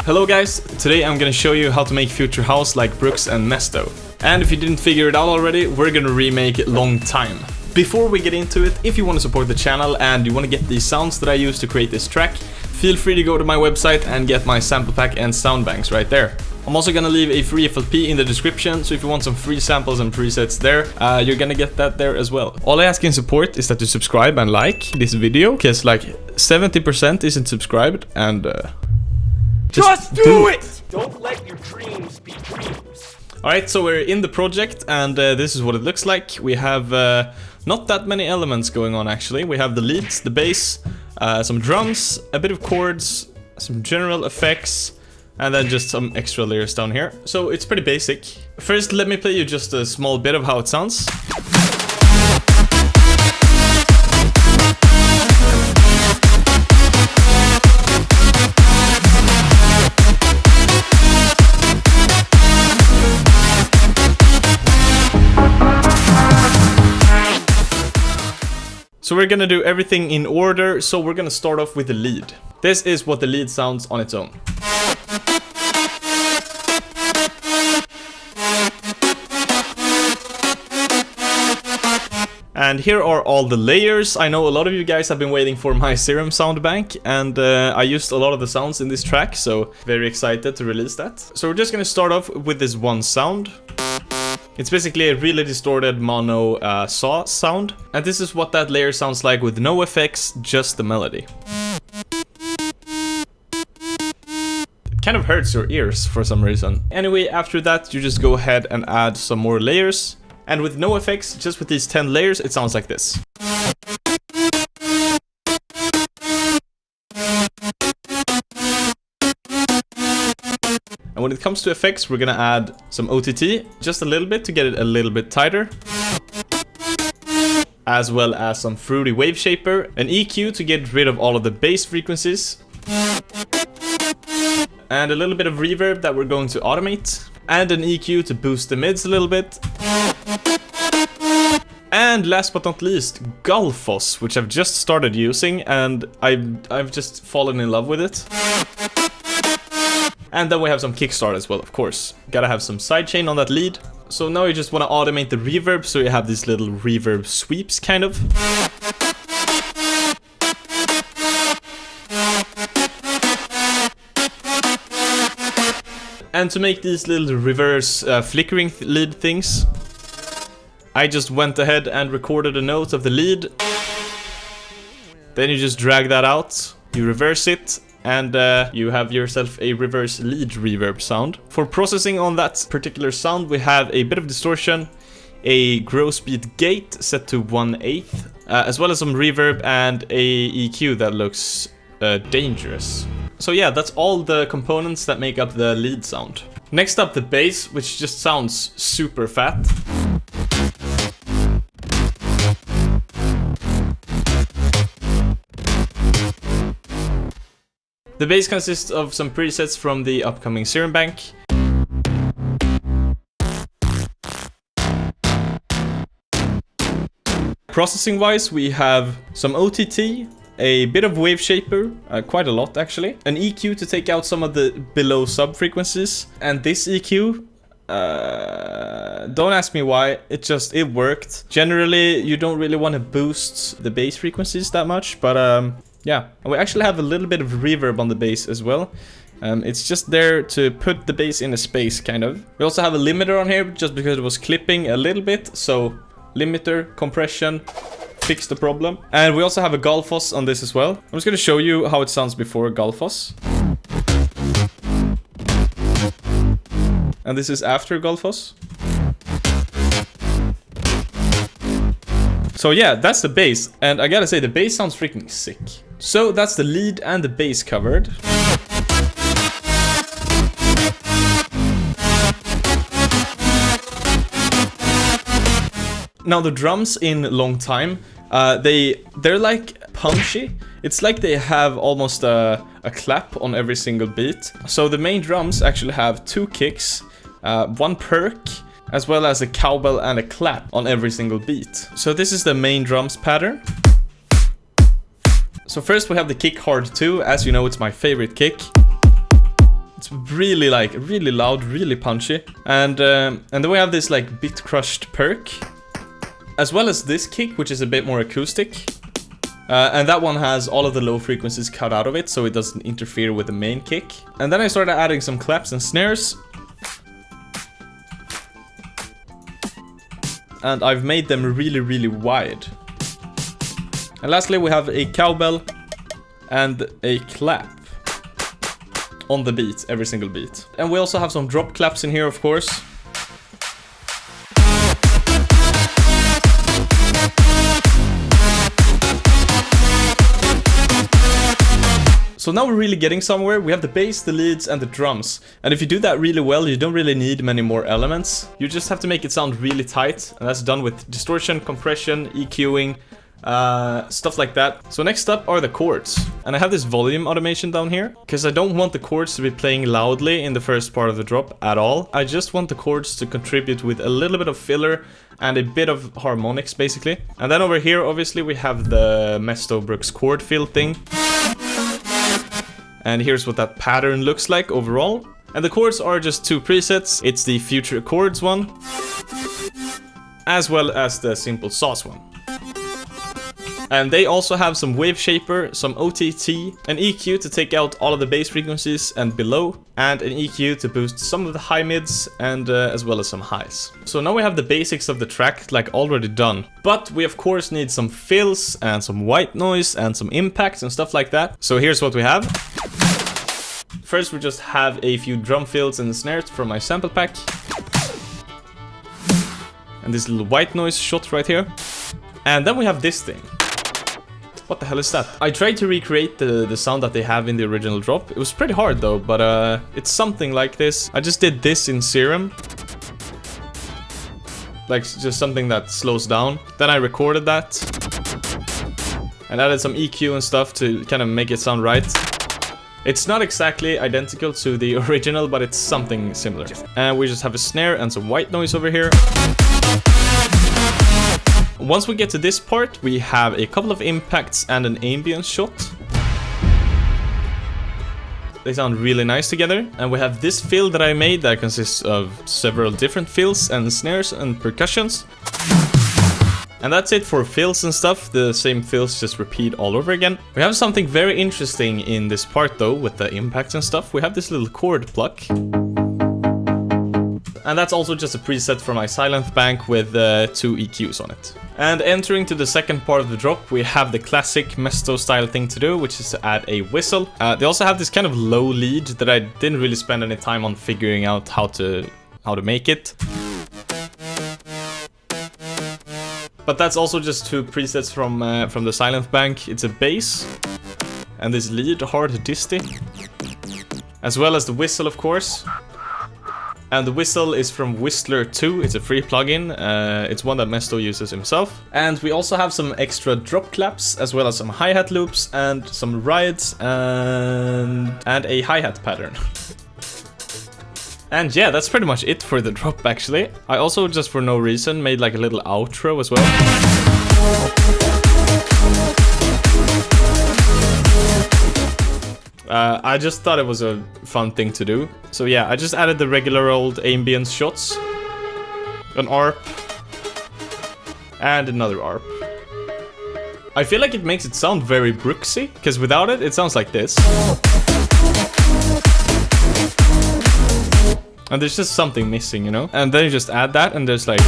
Hello guys, today I'm gonna show you how to make Future House like Brooks and Mesto. And if you didn't figure it out already, we're gonna remake Long Time. Before we get into it, if you want to support the channel and you want to get these sounds that I use to create this track, feel free to go to my website and get my sample pack and sound banks right there. I'm also gonna leave a free FLP in the description, so if you want some free samples and presets there, you're gonna get that there as well. All I ask in support is that you subscribe and like this video, because like 70% isn't subscribed, and just do it! Don't let your dreams be dreams. Alright, so we're in the project, and this is what it looks like. We have not that many elements going on actually. We have the leads, the bass, some drums, a bit of chords, some general effects, and then just some extra layers down here. So it's pretty basic. First, let me play you just a small bit of how it sounds. So we're gonna do everything in order, so we're gonna start off with the lead. This is what the lead sounds on its own. And here are all the layers. I know a lot of you guys have been waiting for my Serum sound bank, and I used a lot of the sounds in this track, so very excited to release that. So we're just gonna start off with this one sound. It's basically a really distorted mono saw sound, and this is what that layer sounds like with no effects, just the melody. It kind of hurts your ears for some reason. Anyway, after that you just go ahead and add some more layers, and with no effects, just with these 10 layers, it sounds like this. And when it comes to effects, we're gonna add some OTT, just a little bit to get it a little bit tighter, as well as some fruity wave shaper, an EQ to get rid of all of the bass frequencies, and a little bit of reverb that we're going to automate, and an EQ to boost the mids a little bit. And last but not least, Gullfoss, which I've just started using, and I've just fallen in love with it. And then we have some kickstart as well, of course. Gotta have some sidechain on that lead. So now you just want to automate the reverb, so you have these little reverb sweeps, kind of. And to make these little reverse flickering lead things, I just went ahead and recorded a note of the lead. Then you just drag that out, you reverse it, and you have yourself a reverse lead reverb sound. For processing on that particular sound, we have a bit of distortion, a gross beat gate set to 1/8, as well as some reverb and a EQ that looks dangerous. So yeah, that's all the components that make up the lead sound. Next up, the bass, which just sounds super fat. The bass consists of some presets from the upcoming Serum bank. Processing wise, we have some OTT, a bit of wave shaper, quite a lot actually, an EQ to take out some of the below sub frequencies, and this EQ, don't ask me why, it worked. Generally, you don't really want to boost the bass frequencies that much, but yeah, and we actually have a little bit of reverb on the bass as well. It's just there to put the bass in a space, kind of. We also have a limiter on here, just because it was clipping a little bit, so limiter, compression, fix the problem. And we also have a Gullfoss on this as well. I'm just gonna show you how it sounds before Gullfoss. And this is after Gullfoss. So yeah, that's the bass, and I gotta say, the bass sounds freaking sick. So that's the lead and the bass covered. Now the drums in Long Time, they're like punchy. It's like they have almost a clap on every single beat. So the main drums actually have 2 kicks, 1 perk, as well as a cowbell and a clap on every single beat. So this is the main drums pattern. So first we have the kick hard 2, as you know it's my favorite kick. It's really like really loud, really punchy. And then we have this like bit crushed perk, as well as this kick, which is a bit more acoustic. And that one has all of the low frequencies cut out of it, so it doesn't interfere with the main kick. And then I started adding some claps and snares. And I've made them really, really wide. And lastly, we have a cowbell and a clap on the beat, every single beat. And we also have some drop claps in here, of course. So now we're really getting somewhere. We have the bass, the leads, and the drums. And if you do that really well, you don't really need many more elements. You just have to make it sound really tight. And that's done with distortion, compression, EQing, stuff like that. So next up are the chords. And I have this volume automation down here, because I don't want the chords to be playing loudly in the first part of the drop at all. I just want the chords to contribute with a little bit of filler and a bit of harmonics, basically. And then over here, obviously, we have the Mesto Brooks chord fill thing. And here's what that pattern looks like overall. And the chords are just two presets. It's the Future Chords one, as well as the Simple Sauce one. And they also have some wave shaper, some OTT, an EQ to take out all of the bass frequencies and below, and an EQ to boost some of the high mids and as well as some highs. So now we have the basics of the track like already done, but we of course need some fills and some white noise and some impacts and stuff like that. So here's what we have. First we just have a few drum fills and snares from my sample pack. And this little white noise shot right here. And then we have this thing. What the hell is that? I tried to recreate the sound that they have in the original drop. It was pretty hard though, but it's something like this. I just did this in Serum. Like just something that slows down. Then I recorded that. And added some EQ and stuff to kind of make it sound right. It's not exactly identical to the original, but it's something similar. And we just have a snare and some white noise over here. Once we get to this part, we have a couple of impacts and an ambience shot. They sound really nice together. And we have this fill that I made that consists of several different fills and snares and percussions. And that's it for fills and stuff. The same fills just repeat all over again. We have something very interesting in this part though, with the impacts and stuff. We have this little chord pluck. And that's also just a preset for my silent bank with 2 EQs on it. And entering to the second part of the drop, we have the classic Mesto style thing to do, which is to add a whistle. They also have this kind of low lead that I didn't really spend any time on figuring out how to make it. But that's also just 2 presets from the silent bank. It's a bass and this lead, hard disty, as well as the whistle, of course. And the whistle is from Whistler 2. It's a free plugin. It's one that Mesto uses himself. And we also have some extra drop claps, as well as some hi-hat loops and some rides and a hi-hat pattern. And yeah, that's pretty much it for the drop, actually. I also, just for no reason, made like a little outro as well. I just thought it was a fun thing to do. So yeah, I just added the regular old ambience shots, an ARP, and another ARP. I feel like it makes it sound very Brooksy, because without it, it sounds like this. And there's just something missing, you know? And then you just add that, and there's like...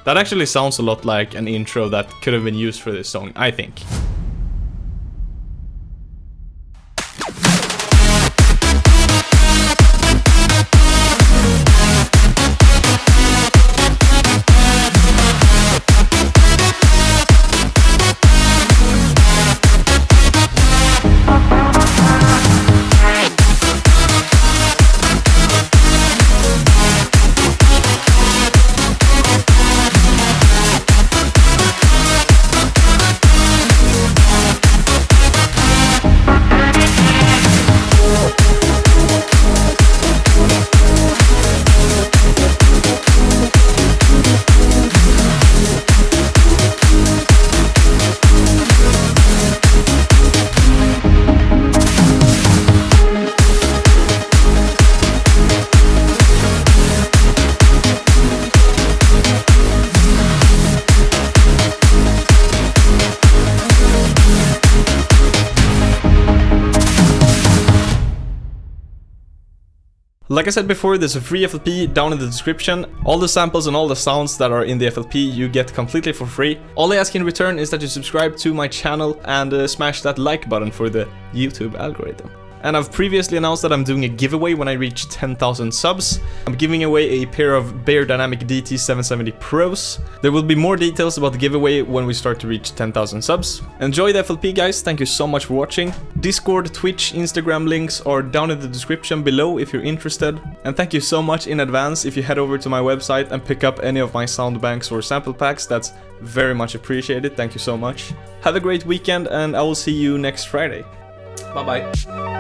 That actually sounds a lot like an intro that could have been used for this song, I think. Like I said before, there's a free FLP down in the description. All the samples and all the sounds that are in the FLP you get completely for free. All I ask in return is that you subscribe to my channel and smash that like button for the YouTube algorithm. And I've previously announced that I'm doing a giveaway when I reach 10,000 subs. I'm giving away a pair of Beyerdynamic DT770 Pros. There will be more details about the giveaway when we start to reach 10,000 subs. Enjoy the FLP, guys. Thank you so much for watching. Discord, Twitch, Instagram links are down in the description below if you're interested. And thank you so much in advance if you head over to my website and pick up any of my sound banks or sample packs. That's very much appreciated. Thank you so much. Have a great weekend and I will see you next Friday. Bye bye.